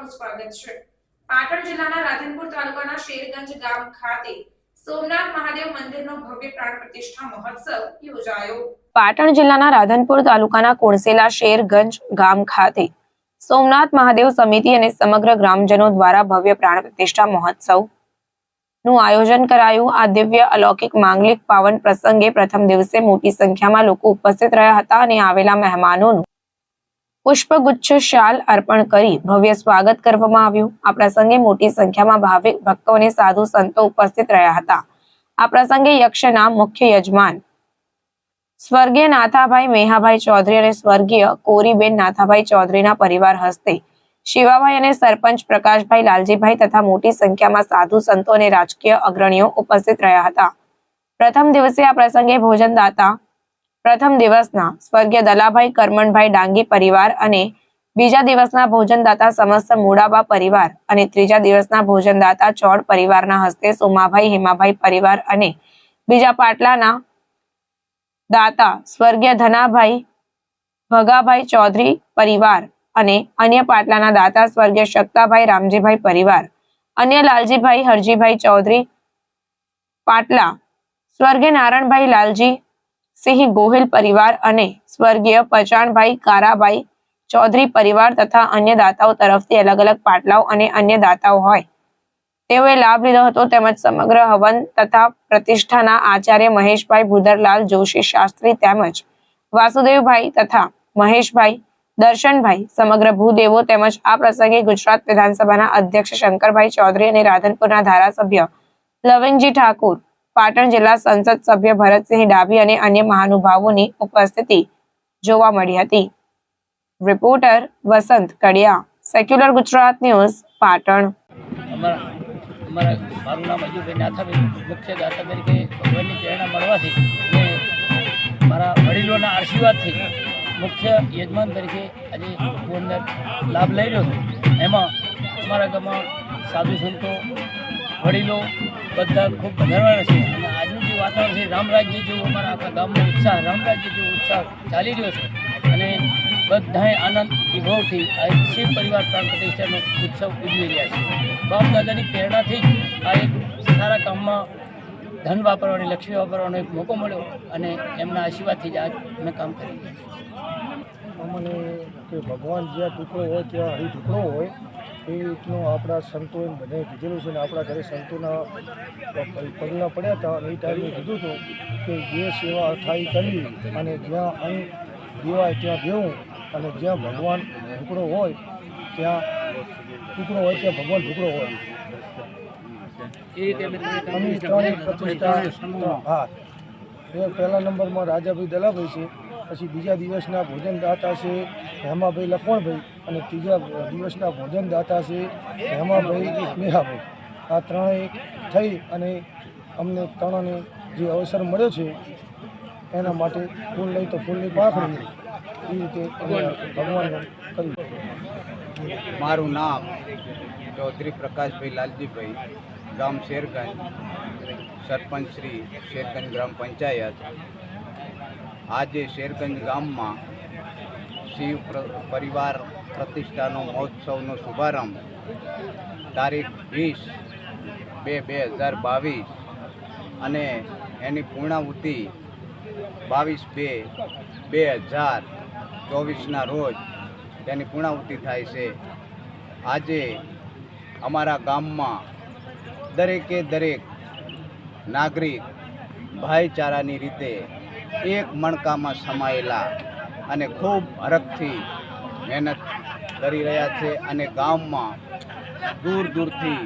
તમારું સ્વાગત છે। પાટણ જિલ્લાના રાધનપુર તાલુકાના શેરગંજ ગામ ખાતે સોમનાથ મહાદેવ મંદિરનો ભવ્ય પ્રાણ પ્રતિષ્ઠા મહોત્સવ યોજાયો। પાટણ જિલ્લાના રાધનપુર તાલુકાના કોણસેલા શેરગંજ ગામ ખાતે સોમનાથ મહાદેવ સમિતિ અને સમગ્ર ગ્રામજનો દ્વારા ભવ્ય પ્રાણ પ્રતિષ્ઠા મહોત્સવ નું આયોજન કરાયું। આ દિવ્ય અલૌકિક માંગલિક પાવન પ્રસંગે પ્રથમ દિવસે મોટી સંખ્યામાં લોકો ઉપસ્થિત રહ્યા હતા અને આવેલા મહેમાનોનું પુષ્પગુચ્છ શાલ અર્પણ કરી ભવ્ય સ્વાગત કરવામાં આવ્યું। આ પ્રસંગે મોટી સંખ્યામાં ભાવિક ભક્તો અને સાધુ સંતો ઉપસ્થિત રહ્યા હતા। આ પ્રસંગે યક્ષના મુખ્ય યજમાન સ્વર્ગીય નાથાભાઈ મેહાભાઈ ચૌધરી અને સ્વર્ગીય કોરીબેન નાથાભાઈ ચૌધરીના પરિવાર હસ્તે શિવાભાઈ અને સરપંચ પ્રકાશભાઈ લાલજીભાઈ તથા મોટી સંખ્યામાં સાધુ સંતો અને રાજકીય અગ્રણીઓ ઉપસ્થિત રહ્યા હતા। પ્રથમ દિવસે આ પ્રસંગે ભોજનદાતા પ્રથમ દિવસના સ્વર્ગીય દલાભાઈ કરમણભાઈ ડાંગી પરિવાર અને બીજા દિવસના ભોજનદાતા સમસ્ત મૂડાબા પરિવાર અને ત્રીજા દિવસના ભોજનદાતા ચોડ પરિવારના હસ્તે સોમાભાઈ હેમાભાઈ પરિવાર અને બીજા પાટલાના દાતા સ્વર્ગીય ધનાભાઈ ભગાભાઈ ચૌધરી પરિવાર અને અન્ય પાટલાના દાતા સ્વર્ગીય શક્તાભાઈ રામજીભાઈ પરિવાર, અન્ય લાલજીભાઈ હરજીભાઈ ચૌધરી પાટલા, સ્વર્ગીય નારાયણભાઈ લાલજી સિંહ ગોહિલ પરિવાર અને સ્વર્ગીય પચાણભાઈ કારાભાઈ ચૌધરી પરિવાર તથા અન્ય દાતાઓ તરફથી અલગ અલગ પાટલાઓ અને અન્ય દાતાઓ હોય તેઓએ લાભ લીધો હતો। તેમજ સમગ્ર હવન તથા પ્રતિષ્ઠાના આચાર્ય મહેશભાઈ ભૂદરલાલ જોશી શાસ્ત્રી તેમજ વાસુદેવભાઈ તથા મહેશભાઈ દર્શનભાઈ સમગ્ર ભૂદેવો તેમજ આ પ્રસંગે ગુજરાત વિધાનસભાના અધ્યક્ષ શંકરભાઈ ચૌધરી અને રાધનપુરના ધારાસભ્ય લવિંગજી ઠાકોર, પાટણ જિલ્લા સંસદ સભ્ય ભરતસિંહ ડાભી અને અન્ય મહાનુભાવોની ઉપસ્થિતિ જોવા મળી હતી। રિપોર્ટર વસંત કડિયા, સેક્યુલર ગુજરાત ન્યૂઝ, પાટણ। મારું નામ અજુભાઈ નાથાભાઈ, મુખ્ય દાતા તરીકે ભગવાનની પ્રેરણા મળવાથી અને મારા વડીલોના આશીર્વાદથી મુખ્ય યજમાન તરીકે આજે હું અંદર લાભ લઈ રહ્યો છું। એમાં અમારા ગામમાં સાધુ સંતો વડીલો બધા ખૂબ વધારવાના છે અને આજનું જે વાતાવરણ છે રામરાજ્ય જેવું અમારા આખા ગામનો ઉત્સાહ રામરાજ્ય જેવો ઉત્સાહ ચાલી રહ્યો છે અને બધાએ આનંદ વિભવથી આ એક શિવ પરિવાર પ્રાણ પ્રતિષ્ઠાનો ઉત્સવ ઉજવી રહ્યા છે। બાપ દાદાની પ્રેરણાથી જ આ એક સારા કામમાં ધન વાપરવાની લક્ષ્મી વાપરવાનો એક મોકો મળ્યો અને એમના આશીર્વાદથી જ આ અમે કામ કરી રહ્યા છીએ। અમને કે ભગવાન જ્યાં ટુકડો હોય ત્યાં હરી ટુકડો હોય એ રીતનું આપણા સંતોએ બધાએ કીધેલું છે ને આપણા ઘરે સંતોના પગલાં પડ્યા હતા અને એ ટાઈમે કીધું હતું કે જે સેવા થાય કરવી અને જ્યાં અંગ દેવાય ત્યાં દેવું અને જ્યાં ભગવાન ટુકડો હોય ત્યાં ટુકડો હોય ત્યાં ભગવાન ટુકડો હોય। અમે ત્રણેય પ્રતિષ્ઠા હા એ પહેલા નંબરમાં રાજાભાઈ દલાભાઈ છે, પછી બીજા દિવસના ભોજનદાતા છે હેમાભાઈ લખવણભાઈ અને ત્રીજા દિવસના ભોજનદાતા છે હેમાભાઈ મેહાભાઈ। આ ત્રણેય થઈ અને અમને ત્રણને જે અવસર મળ્યો છે એના માટે ફૂલ લઈ તો ફૂલની પાંખડી એ રીતે અમે ભગવાનનું કર્યું। મારું નામ ચૌધરી પ્રકાશભાઈ લાલજીભાઈ, ગામ શેરગંજ, સરપંચ શ્રી શેરગંજ ગ્રામ પંચાયત। આજે શેરગંજ ગામમાં શિવ પરિવાર પ્રતિષ્ઠાનો મહોત્સવનો શુભારંભ તારીખ 20/2/2022 અને એની પૂર્ણાહુતિ 22/2/2024ના રોજ તેની પૂર્ણાહુતિ થાય છે। આજે અમારા ગામમાં દરેકે દરેક નાગરિક ભાઈચારાની રીતે એક મણકામાં સમાયેલા અને ખૂબ હરખથી મહેનત કરી રહ્યા છે અને ગામમાં દૂર દૂરથી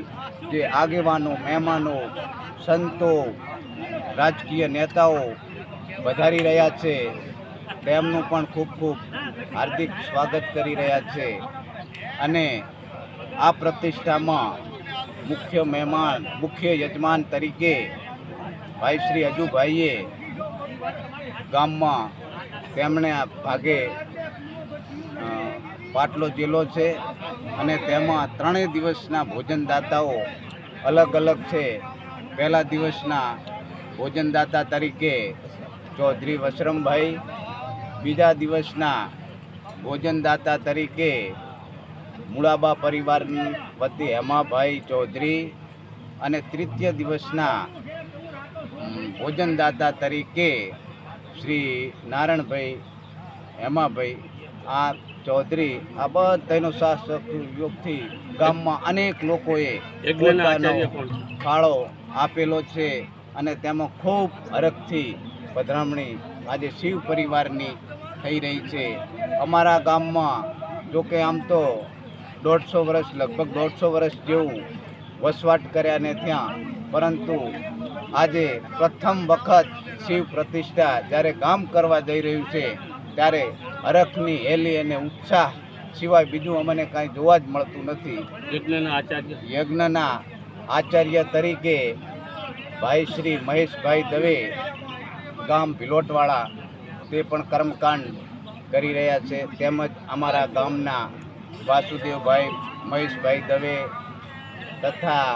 જે આગેવાનો, મહેમાનો, સંતો, રાજકીય નેતાઓ વધારી રહ્યા છે તેમનું પણ ખૂબ ખૂબ હાર્દિક સ્વાગત કરી રહ્યા છે અને આ પ્રતિષ્ઠામાં મુખ્ય મહેમાન, મુખ્ય યજમાન તરીકે ભાઈ શ્રી અજુભાઈએ ગામમાં તેમણે આ ભાગે પાટલો જેલો છે અને તેમાં ત્રણેય દિવસના ભોજનદાતાઓ અલગ અલગ છે। પહેલા દિવસના ભોજનદાતા તરીકે ચૌધરી વસરમભાઈ, બીજા દિવસના ભોજનદાતા તરીકે મુળાબા પરિવાર વતી હેમાભાઈ ચૌધરી અને તૃતીય દિવસના ભોજનદાતા તરીકે શ્રી નારાયણભાઈ હેમાભાઈ આ ચૌધરી આ બધાનો સાથ સહયોગથી ગામમાં અનેક લોકોએ પોતાનો ફાળો આપેલો છે અને તેમાં ખૂબ હરખથી પધરામણી આજે શિવ પરિવારની થઈ રહી છે. અમારા ગામમાં જોકે આમ તો 150 વર્ષ લગભગ 150 વર્ષ જેવું વસવાટ કર્યા ને ત્યાં, પરંતુ આજે પ્રથમ વખત શિવ પ્રતિષ્ઠા જ્યારે ગામ કરવા જઈ રહ્યું છે ત્યારે હરખની હેલી અને ઉત્સાહ સિવાય બીજું અમને કાંઈ જોવા જ મળતું નથી. યજ્ઞના આચાર્ય તરીકે ભાઈ શ્રી મહેશભાઈ દવે ગામ ભિલોટવાળા તે પણ કર્મકાંડ કરી રહ્યા છે. તેમજ અમારા ગામના વાસુદેવભાઈ મહેશભાઈ દવે તથા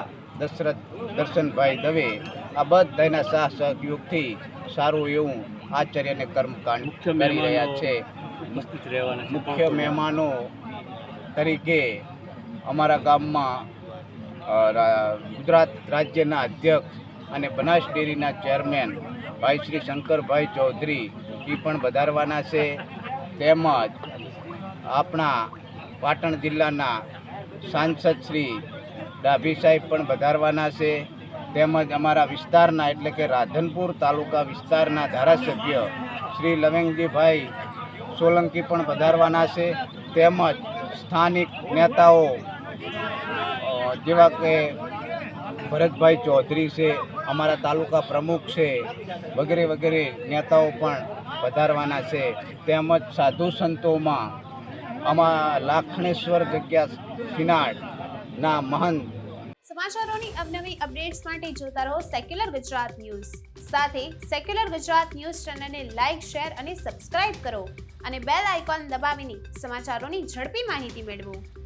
દર્શનભાઈ દવે આ બધાના સાથ સહયોગથી સારું એવું આચાર્યને કર્મકાંડ કરી રહ્યા છે. મુખ્ય મહેમાનો તરીકે અમારા ગામમાં ગુજરાત રાજ્યના અધ્યક્ષ અને બનાસ ડેરીના ચેરમેન ભાઈ શ્રી શંકરભાઈ ચૌધરી એ પણ વધારવાના છે. તેમજ આપણા પાટણ જિલ્લાના સાંસદ શ્રી ડાભી સાહેબ પણ વધારવાના છે. તેમજ અમારા વિસ્તારના એટલે કે રાધનપુર તાલુકા વિસ્તારના ધારાસભ્ય શ્રી લવેંગજીભાઈ સોલંકી પણ વધારવાના છે. તેમજ સ્થાનિક નેતાઓ જેવા કે ભરતભાઈ ચૌધરી છે, અમારા તાલુકા પ્રમુખ છે, વગેરે વગેરે નેતાઓ પણ વધારવાના છે. તેમજ સાધુ સંતોમાં લાખણેશ્વર જગ્યા સિનાડના મહંત. સમાચારોની અવનવી અપડેટ્સ માટે જોતા રહો સેક્યુલર ગુજરાત ન્યૂઝ. સાથે સેક્યુલર ગુજરાત ન્યૂઝ ચેનલને લાઇક, શેર અને સબસ્ક્રાઇબ કરો અને બેલ આઇકોન દબાવીને સમાચારોની ઝડપી માહિતી મેળવો.